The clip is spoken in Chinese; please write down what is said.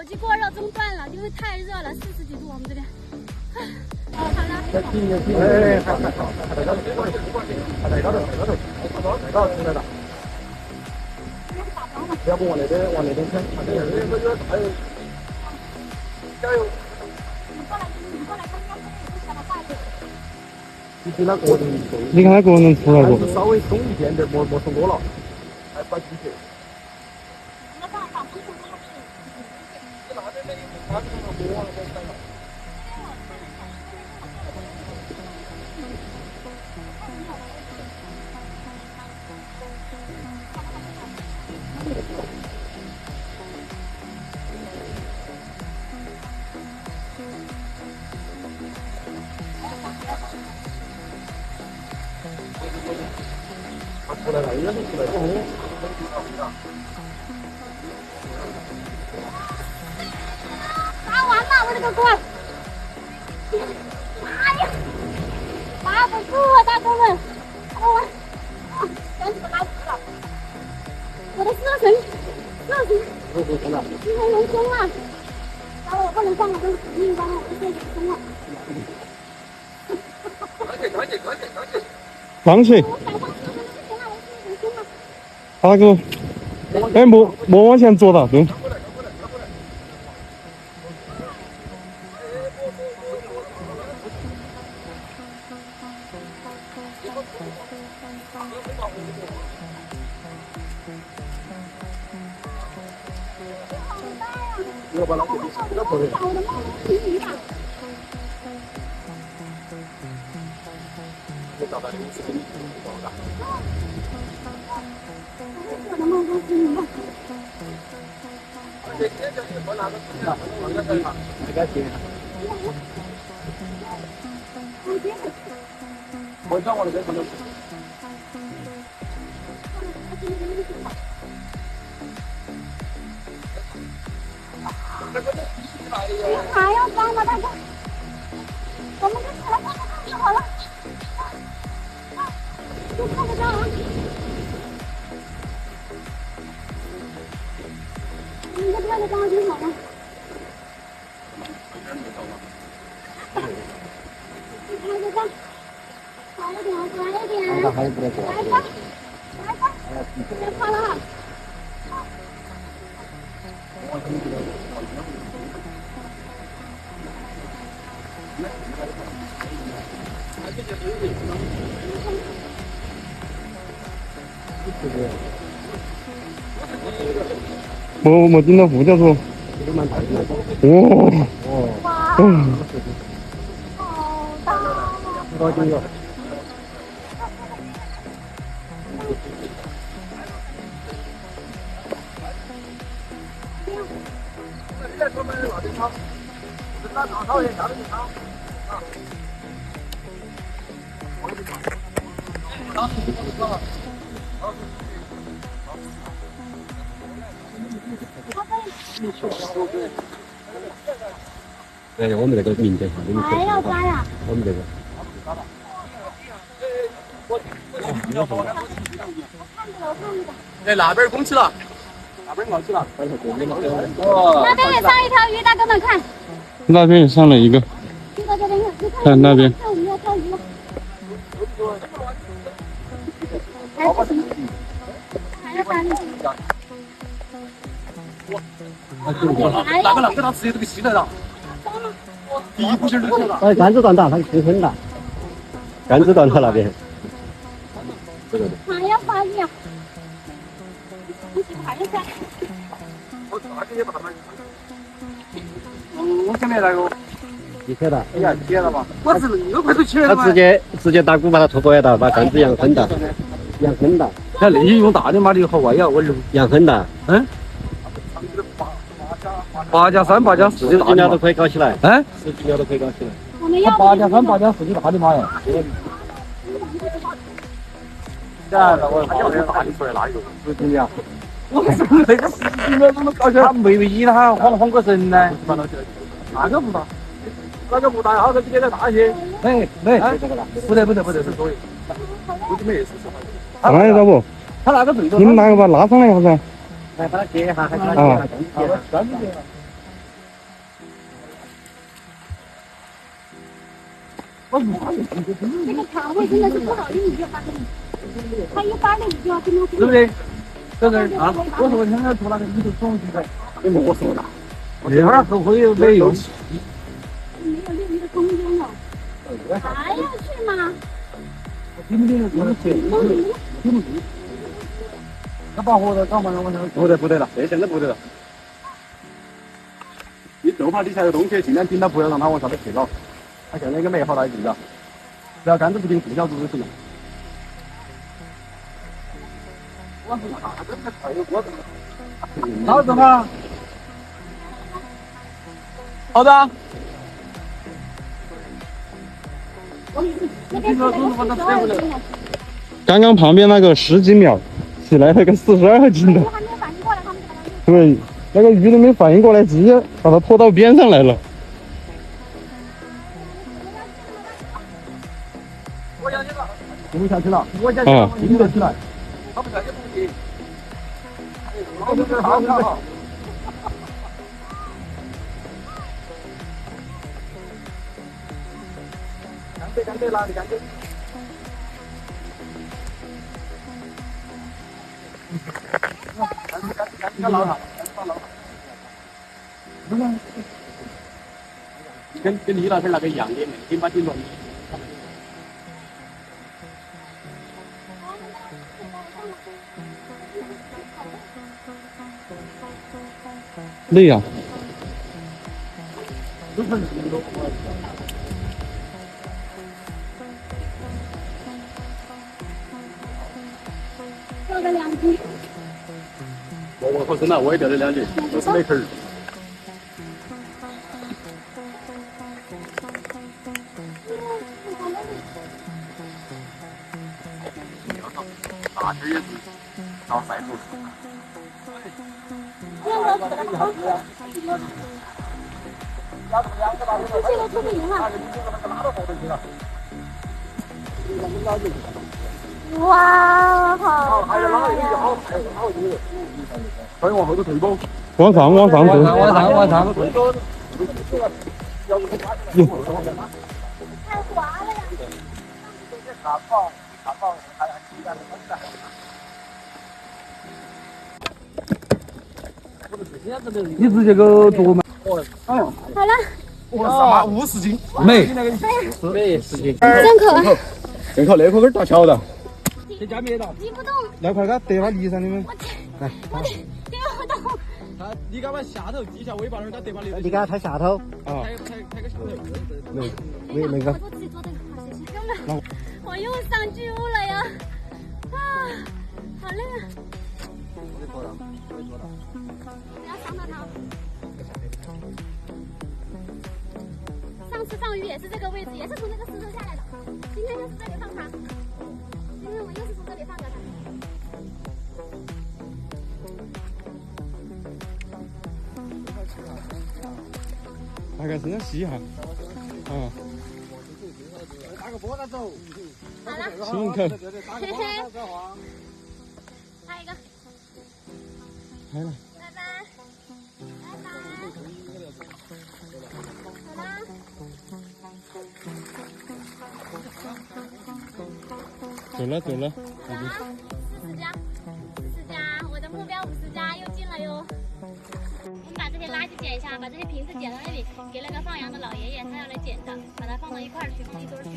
手机过热中断了，因为太热了，40几度我们这边。好了。要不往那边看，加油！你过来看，应该是想把大一点。其实那个你看那个能出来不？还是稍微松一点点，没松多了，还把进去。那这样把松松了。那边那里发生了火了，我看到。出来了，应该是出来了。打完了，我的个乖！妈呀，拉不住啊，大哥们！真是拉不住了。我的射绳，你还能松啊？然后我不能放了，都硬刚了，我的射绳松了。放起！大哥，哎，莫往前坐到，对。要把老虎给要跑的。我的帽子挺鱼的。我找到你是给你找的。我的帽子挺鱼的。我让我的人可能。还要翻吗，大哥？我们就起来看看就好了。就看得到啊。你在这里帮我就好了。你看这个，快一点，快一点。来吧，来吧，别怕了。我进到副驾驶。哇！好大呀！多久有？对，我们这个民警哈，还要抓呀？我们这个。哎，那边拱起了，那边冒起了。那边也上一条鱼，大哥们看。那边也上了一个。就在这边看，看那边。钓鱼了，钓鱼了。还要翻。那个他直接都给吸来了。第一股劲儿就了。哎，杆子断大，它是很大。杆子断到那边。还要翻呀！还要翻。我前面那个。你看到？哎呀，起来了嘛！我是那个快都起来了嘛！他直接打鼓把它拖过来了，把杆子扬很大，扬很大。那那些用大的马力好歪呀，我就扬很大。嗯。8+3、8+4， 10几秒都可以搞起来。嗯，10几秒都可以搞起来。我们要8+3、8+4就大的马呀。然后我把这大的出来拉一个10几秒。我是那个10几秒钟都搞起来。他没以他晃个神呢。那个不大，那个不大，好像比这个大些。没，不得，是多余。估计没事。哪有不？他那个最多。你们哪个把它拉上来一下噻？来把它接一下，还是啊。这个肠胃真的是不好用，他一发了你就要跟他对不对？这个啊，我说现在做那个你就总去呗，你莫说了，这会儿后悔又没用。没有练的空间了，还要去吗？听不听？听不听？听不听？那把火的搞嘛，我想不得了，这现在不得了。你就怕底下有东西，尽量顶到，不要让它往上面去了。它现在应该没好大劲了，只要杆子不停4小时就行了。老子吗？好的。刚刚旁边那个10几秒起来那个42斤的，还没有反应过来，他们才能对，那个鱼都没反应过来，直接把它拖到边上来了。我下去了，不下去了，我下去了，你得起来。他不下去不行。好。干杯，哪里干杯？干捞它，跟李老师那个一样的，你把顶着。累呀。掉了2斤。我说真的，我也掉了2斤，都是没壳儿。大只也是到赛图。这个出不赢了。哇，好大呀！可以往后头退不？往上退。往上。太滑了呀！你直接给我做嘛。好了。哇，50斤。没10斤。真可。正好那块儿大桥的。提不动。来，快给它得把泥上的们。来，我提不动。你给它往下头低下尾巴那儿，给它得把泥。你给它抬下头。啊。抬个下头。那个。我自己做的，好谢谢。我又上巨物了呀！啊，好累啊！不要伤到它。上次放鱼也是这个位置，也是从那个石头下来的。今天又是这里放它，今天我们又是从这里放的它。大概身上吸一下。啊。打个波，走。好了。亲一口。嘿嘿。还有一个。来了。拜拜。拜拜。好啦。走了。好啦，40加，我的目标50加又进了哟。我们把这些垃圾捡一下，把这些瓶子捡到那里，给那个放羊的老爷爷，他要来捡的，把它放到一块儿去，放一堆去。